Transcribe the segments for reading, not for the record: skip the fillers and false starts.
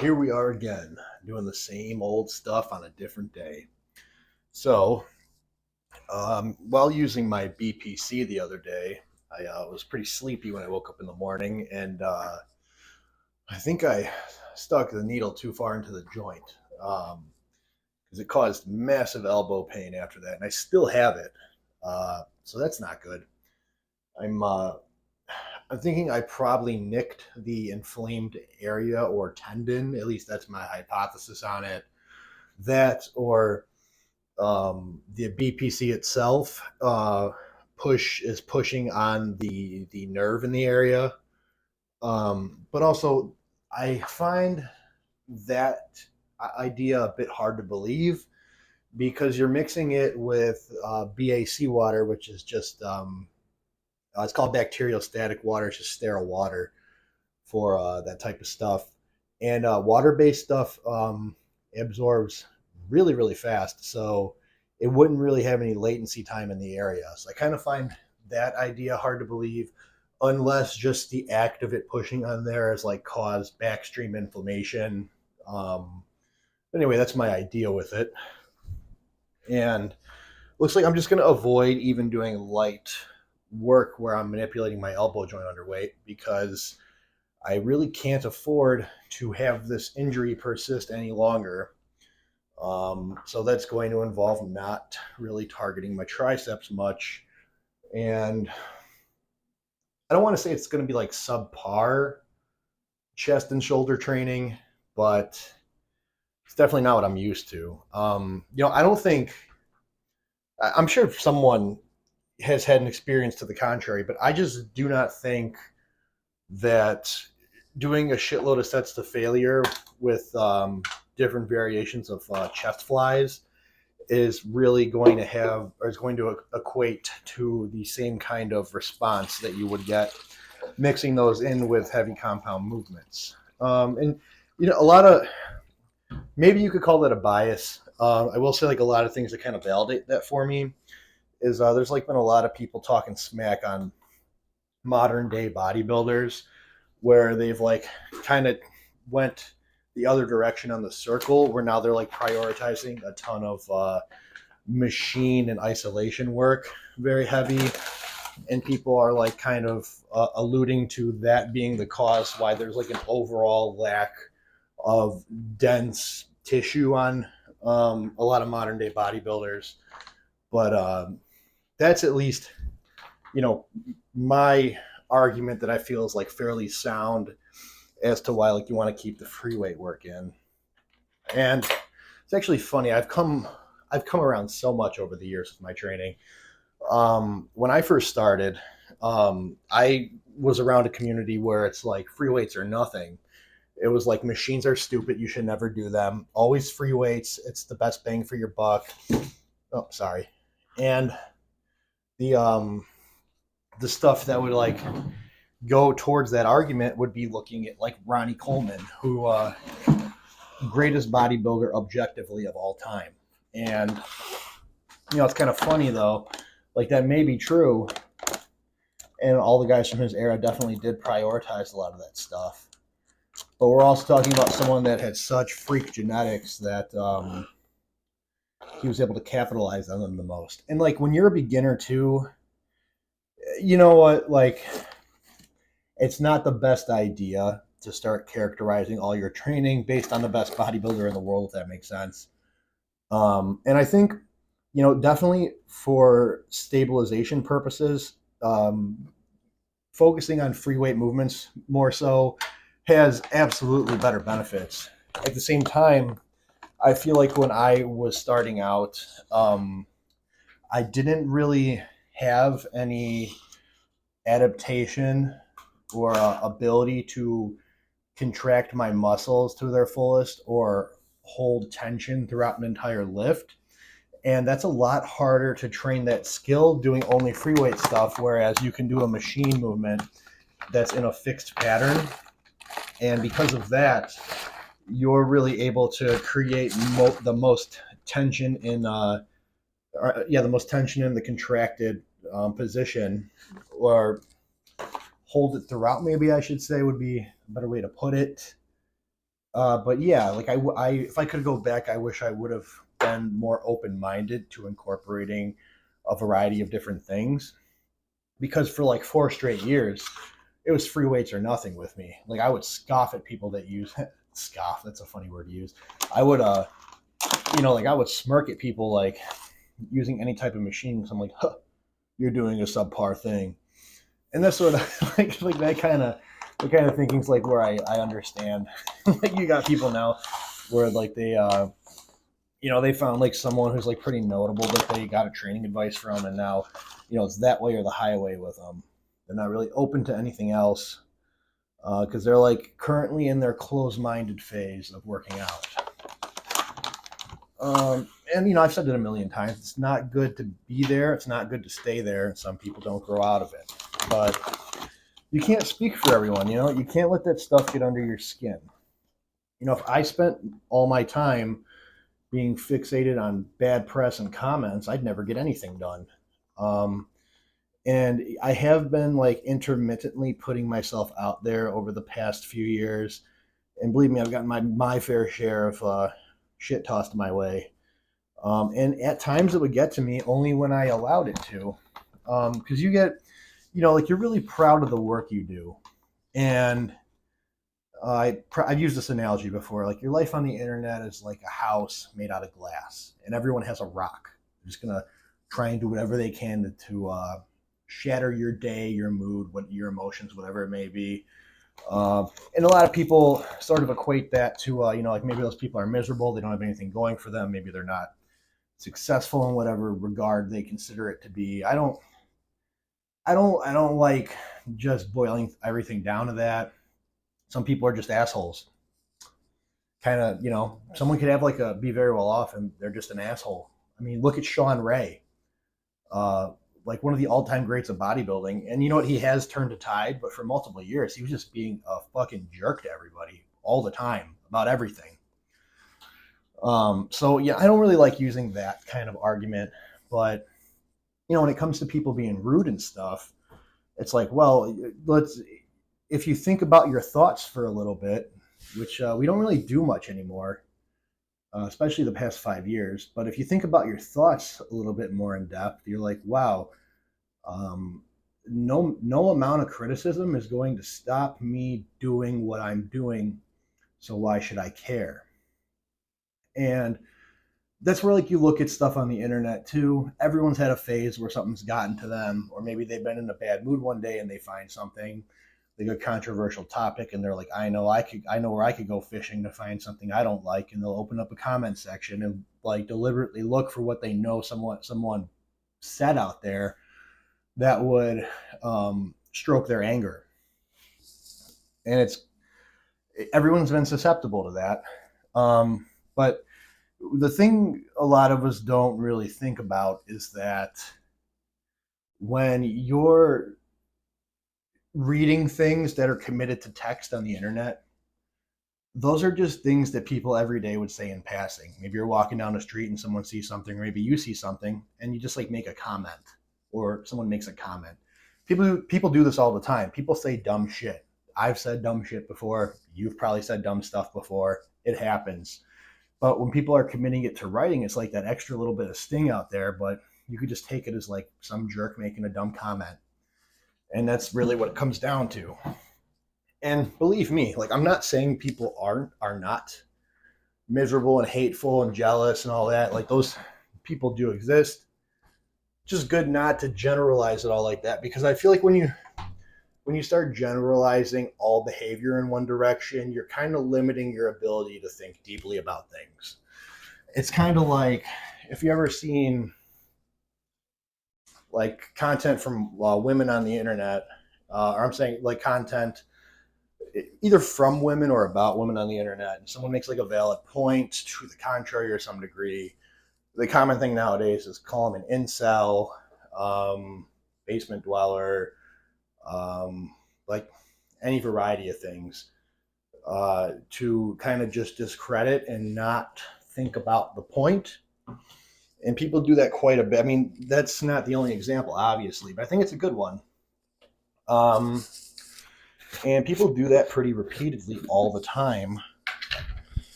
Here we are again, doing the same old stuff on a different day. So, while using my BPC the other day, I was pretty sleepy when I woke up in the morning, and I think I stuck the needle too far into the joint because it caused massive elbow pain after that, and I still have it. So that's not good. I'm uh, I'm thinking I probably nicked the inflamed area or tendon. At least that's my hypothesis on it. That or the BPC itself is pushing on the nerve in the area. But also, I find that idea a bit hard to believe because you're mixing it with BAC water, which is just it's called bacteriostatic water. It's just sterile water for that type of stuff. And water-based stuff absorbs really fast, so it wouldn't really have any latency time in the area. So I kind of find that idea hard to believe, unless just the act of it pushing on there has like caused backstream inflammation. Anyway, that's my idea with it, and looks like I'm just going to avoid even doing light work where I'm manipulating my elbow joint underweight because I really can't afford to have this injury persist any longer. So that's going to involve not really targeting my triceps much. And I don't want to say it's going to be like subpar chest and shoulder training, but it's definitely not what I'm used to. I don't think, I'm sure someone has had an experience to the contrary, but I just do not think that doing a shitload of sets to failure with different variations of chest flies is really going to have or is going to equate to the same kind of response that you would get mixing those in with heavy compound movements. And a lot of, maybe you could call that a bias. I will say like a lot of things that kind of validate that for me is there's like been a lot of people talking smack on modern day bodybuilders where they've like kind of went the other direction on the circle where now they're like prioritizing a ton of machine and isolation work very heavy, and people are like kind of alluding to that being the cause why there's like an overall lack of dense tissue on a lot of modern day bodybuilders. But that's at least my argument that I feel is like fairly sound as to why like you want to keep the free weight work in. And it's actually funny. I've come around so much over the years with my training. When I first started, I was around a community where it's like free weights are nothing. It was like machines are stupid. You should never do them. Always free weights. It's the best bang for your buck. Oh, sorry. And the stuff that would like go towards that argument would be looking at like Ronnie Coleman, who greatest bodybuilder objectively of all time. And it's kind of funny though, like that may be true, and all the guys from his era definitely did prioritize a lot of that stuff. But we're also talking about someone that had such freak genetics that he was able to capitalize on them the most. And like when you're a beginner too, you know what, like it's not the best idea to start characterizing all your training based on the best bodybuilder in the world, if that makes sense. And I think, definitely for stabilization purposes, focusing on free weight movements more so has absolutely better benefits. At the same time, I feel like when I was starting out, I didn't really have any adaptation or ability to contract my muscles to their fullest or hold tension throughout an entire lift. And that's a lot harder to train that skill doing only free weight stuff, whereas you can do a machine movement that's in a fixed pattern. And because of that, you're really able to create the most tension in the most tension in the contracted position, or hold it throughout, maybe I should say would be a better way to put it. But yeah, like if I could go back, I wish I would have been more open-minded to incorporating a variety of different things. Because for like 4 straight years, it was free weights or nothing with me. Like I would scoff at people that use scoff. That's a funny word to use. I would, like I would smirk at people like using any type of machine. Because I'm like, huh, you're doing a subpar thing, and that's sort of like that kind of the kind of thinking's like where I understand. Like you got people now where like they found like someone who's like pretty notable that they got a training advice from, and now it's that way or the highway with them. They're not really open to anything else because they're like currently in their closed-minded phase of working out. And I've said it a million times. It's not good to be there. It's not good to stay there. And some people don't grow out of it. But you can't speak for everyone. You can't let that stuff get under your skin. If I spent all my time being fixated on bad press and comments, I'd never get anything done. And I have been like intermittently putting myself out there over the past few years. And believe me, I've gotten my fair share of shit tossed my way. And at times it would get to me only when I allowed it to. Because you get, like you're really proud of the work you do. And I've used this analogy before. Like your life on the internet is like a house made out of glass, and everyone has a rock. They're just gonna try and do whatever they can to shatter your day, your mood, your emotions, whatever it may be. And a lot of people sort of equate that to like maybe those people are miserable. They don't have anything going for them. Maybe they're not successful in whatever regard they consider it to be. I don't like just boiling everything down to that. Some people are just assholes. Kind of, someone could have be very well off and they're just an asshole. I mean, look at Sean Ray, like one of the all-time greats of bodybuilding. And you know what? He has turned a tide, but for multiple years, he was just being a fucking jerk to everybody all the time about everything. So yeah, I don't really like using that kind of argument, but when it comes to people being rude and stuff, it's like, well, if you think about your thoughts for a little bit, which we don't really do much anymore, especially the past 5 years. But if you think about your thoughts a little bit more in depth, you're like, wow, no amount of criticism is going to stop me doing what I'm doing. So why should I care? And that's where like you look at stuff on the internet too. Everyone's had a phase where something's gotten to them, or maybe they've been in a bad mood one day and they find something, like a controversial topic, and they're like, I know where I could go fishing to find something I don't like, and they'll open up a comment section and like deliberately look for what they know someone said out there that would stroke their anger. And everyone's been susceptible to that. But the thing a lot of us don't really think about is that when you're reading things that are committed to text on the internet, those are just things that people every day would say in passing. Maybe you're walking down the street and someone sees something, or maybe you see something and you just like make a comment, or someone makes a comment. People do this all the time. People say dumb shit. I've said dumb shit before. You've probably said dumb stuff before. It happens. But when people are committing it to writing, it's like that extra little bit of sting out there, but you could just take it as like some jerk making a dumb comment. And that's really what it comes down to. And believe me, like I'm not saying people are not miserable and hateful and jealous and all that. Like those people do exist. Just good not to generalize it all like that, because I feel like when you start generalizing all behavior in one direction, you're kind of limiting your ability to think deeply about things. It's kind of like if you ever seen like content from women on the internet, or I'm saying like content either from women or about women on the internet, and someone makes like a valid point to the contrary or some degree. The common thing nowadays is call them an incel, basement dweller, like any variety of things, to kind of just discredit and not think about the point. And people do that quite a bit. I mean, that's not the only example, obviously, but I think it's a good one. And people do that pretty repeatedly all the time.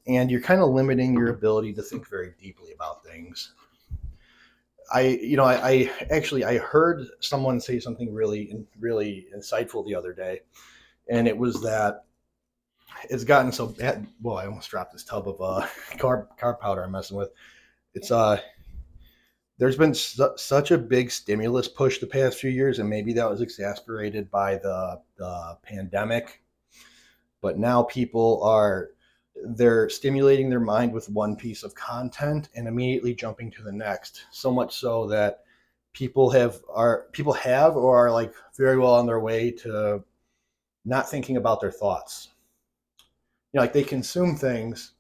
and you're kind of limiting your ability to think very deeply about things. I actually I heard someone say something really insightful the other day, and it was that it's gotten so bad. Well, I almost dropped this tub of carb powder I'm messing with. It's there's been such a big stimulus push the past few years, and maybe that was exacerbated by the pandemic. But now people are they're stimulating their mind with one piece of content and immediately jumping to the next. So much so that people have or are like very well on their way to not thinking about their thoughts. Like they consume things,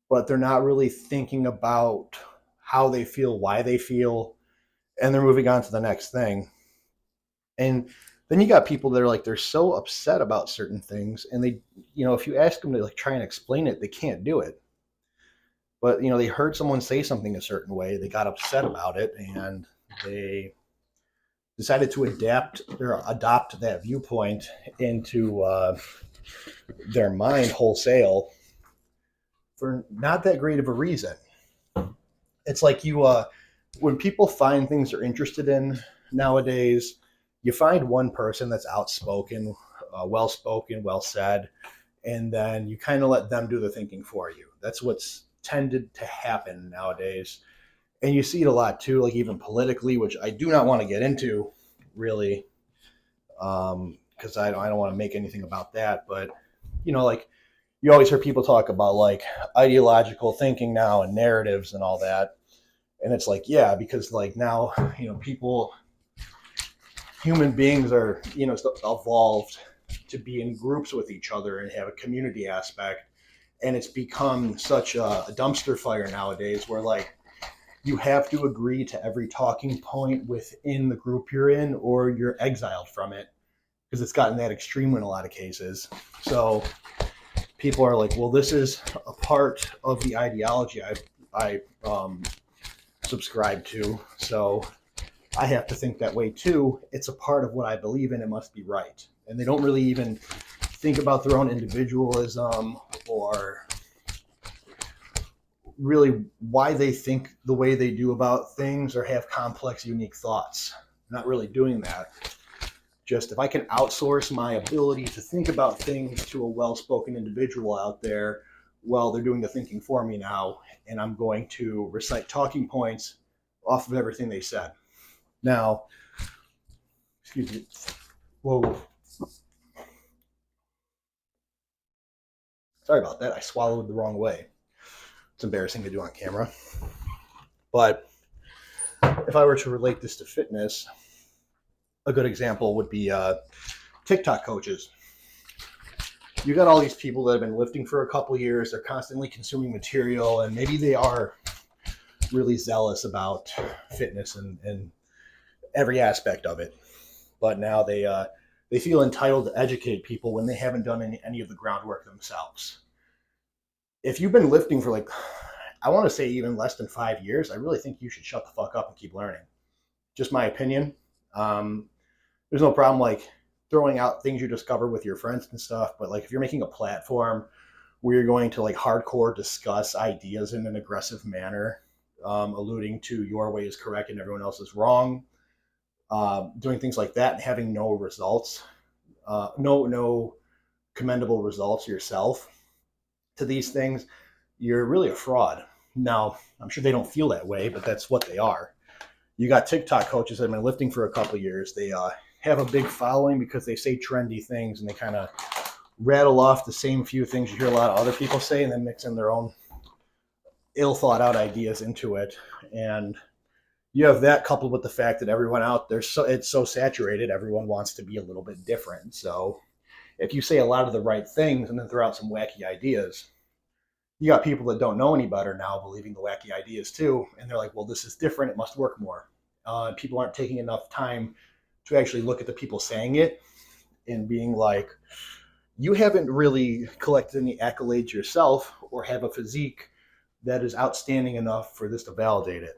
but they're not really thinking about how they feel, why they feel, and they're moving on to the next thing. And then you got people that are like they're so upset about certain things, and they, if you ask them to like try and explain it, they can't do it. But they heard someone say something a certain way, they got upset about it, and they decided to adopt that viewpoint into their mind wholesale for not that great of a reason. It's like when people find things they're interested in nowadays, you find one person that's outspoken, well spoken, well said, and then you kind of let them do the thinking for you. That's what's tended to happen nowadays. And you see it a lot too, like even politically, which I do not want to get into really, because I don't want to make anything about that. But, like you always hear people talk about like ideological thinking now and narratives and all that. And it's like, yeah, because like now, human beings are, evolved to be in groups with each other and have a community aspect. And it's become such a dumpster fire nowadays where like you have to agree to every talking point within the group you're in or you're exiled from it, because it's gotten that extreme in a lot of cases. So people are like, well, this is a part of the ideology I subscribe to, so I have to think that way too. It's a part of what I believe in. It must be right. And they don't really even think about their own individualism or really why they think the way they do about things or have complex, unique thoughts. Not really doing that. Just if I can outsource my ability to think about things to a well-spoken individual out there, well, they're doing the thinking for me now, and I'm going to recite talking points off of everything they said. Now, excuse me. Whoa. Sorry about that. I swallowed the wrong way. It's embarrassing to do on camera. But if I were to relate this to fitness, a good example would be TikTok coaches. You got all these people that have been lifting for a couple years. They're constantly consuming material, and maybe they are really zealous about fitness and every aspect of it. But now they feel entitled to educate people when they haven't done any of the groundwork themselves. If you've been lifting for like, I want to say even less than 5 years, I really think you should shut the fuck up and keep learning. Just my opinion. There's no problem like throwing out things you discover with your friends and stuff, but like if you're making a platform where you're going to like hardcore discuss ideas in an aggressive manner, alluding to your way is correct and everyone else is wrong, doing things like that and having no results, no commendable results yourself to these things, you're really a fraud. Now, I'm sure they don't feel that way, but that's what they are. You got TikTok coaches that have been lifting for a couple of years. They have a big following because they say trendy things and they kind of rattle off the same few things you hear a lot of other people say and then mix in their own ill thought out ideas into it. And you have that coupled with the fact that everyone out there, it's so saturated, everyone wants to be a little bit different. So if you say a lot of the right things and then throw out some wacky ideas, you got people that don't know any better now believing the wacky ideas too. And they're like, well, this is different. It must work more. People aren't taking enough time to actually look at the people saying it and being like, you haven't really collected any accolades yourself or have a physique that is outstanding enough for this to validate it.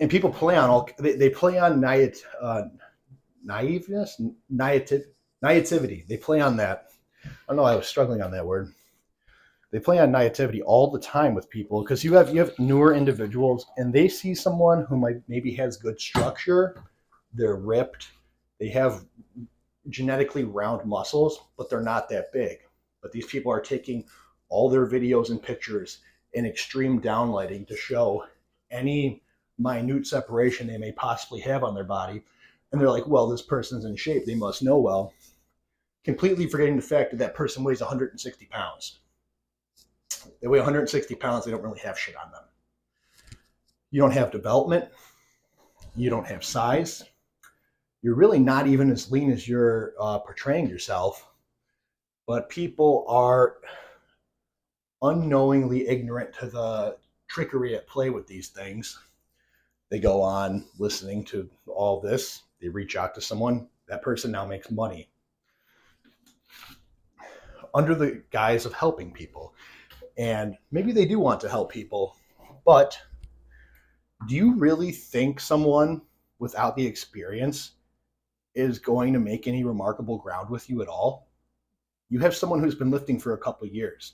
And people play on they play on naiveness, naivety. They play on that. I don't know. I was struggling on that word. They play on naivety all the time with people because you have newer individuals and they see someone who might maybe has good structure, they're ripped, they have genetically round muscles, but they're not that big. But these people are taking all their videos and pictures in extreme downlighting to show any minute separation they may possibly have on their body. And they're like, well, this person's in shape. They must know well. Completely forgetting the fact that that person weighs 160 pounds. They weigh 160 pounds. They don't really have shit on them. You don't have development. You don't have size. You're really not even as lean as you're portraying yourself. But people are unknowingly ignorant to the trickery at play with these things. They go on listening to all this. They reach out to someone. That person now makes money under the guise of helping people. And maybe they do want to help people, but do you really think someone without the experience is going to make any remarkable ground with you at all? You have someone who's been lifting for a couple of years.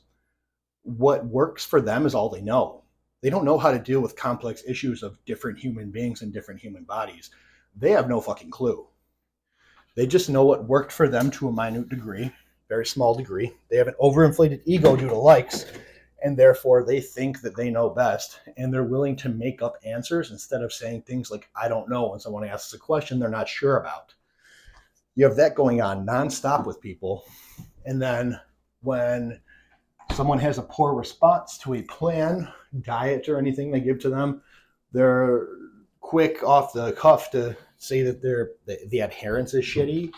What works for them is all they know. They don't know how to deal with complex issues of different human beings and different human bodies. They have no fucking clue. They just know what worked for them to a minute degree, very small degree. They have an overinflated ego due to likes, and therefore they think that they know best, and they're willing to make up answers instead of saying things like, I don't know, when someone asks a question they're not sure about. You have that going on nonstop with people. And then when someone has a poor response to a plan, diet, or anything they give to them, they're quick off the cuff to say that the adherence is shitty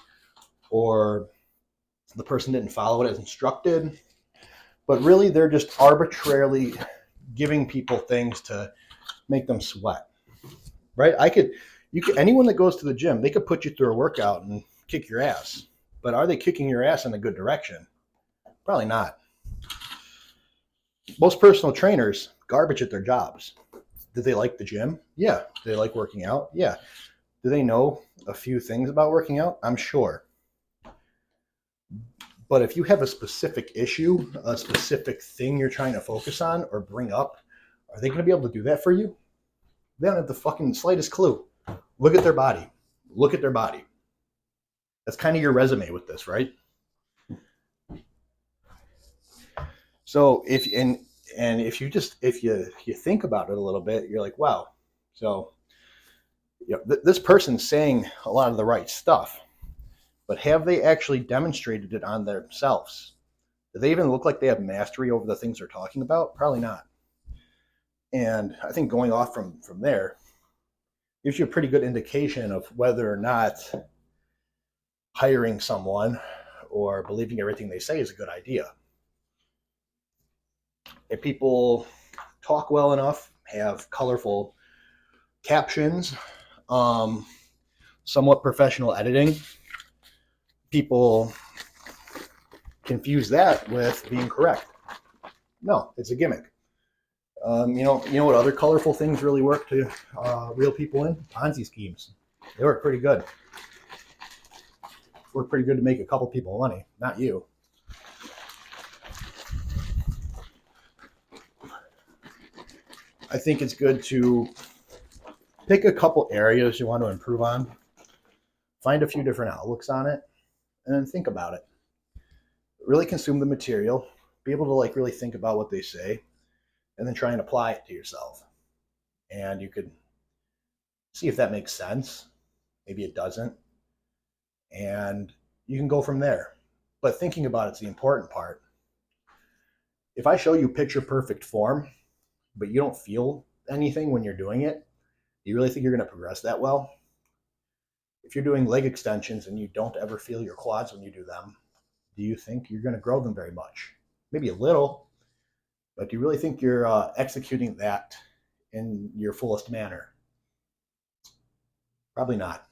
or the person didn't follow it as instructed. But really, they're just arbitrarily giving people things to make them sweat, right? Anyone that goes to the gym, they could put you through a workout and kick your ass. But are they kicking your ass in a good direction? Probably not. Most personal trainers garbage at their jobs. Do they like the gym? Yeah. Do they like working out? Yeah. Do they know a few things about working out? I'm sure. But if you have a specific issue, a specific thing you're trying to focus on or bring up, are they going to be able to do that for you? They don't have the fucking slightest clue. Look at their body. Look at their body. That's kind of your resume with this, right? So if you think about it a little bit, you're like, wow. So this person's saying a lot of the right stuff, but have they actually demonstrated it on themselves? Do they even look like they have mastery over the things they're talking about? Probably not. And I think going off from there gives you a pretty good indication of whether or not hiring someone or believing everything they say is a good idea. If people talk well enough, have colorful captions, somewhat professional editing, people confuse that with being correct. No, it's a gimmick. You know what other colorful things really work to reel people in? Ponzi schemes. They work pretty good. Work pretty good to make a couple people money, not you. I think it's good to pick a couple areas you want to improve on, find a few different outlooks on it, and then think about it. Really consume the material, be able to really think about what they say, and then try and apply it to yourself. And you could see if that makes sense. Maybe it doesn't. And you can go from there. But thinking about it's the important part. If I show you picture perfect form, but you don't feel anything when you're doing it, do you really think you're going to progress that well? If you're doing leg extensions and you don't ever feel your quads when you do them, do you think you're going to grow them very much? Maybe a little, but do you really think you're executing that in your fullest manner? Probably not.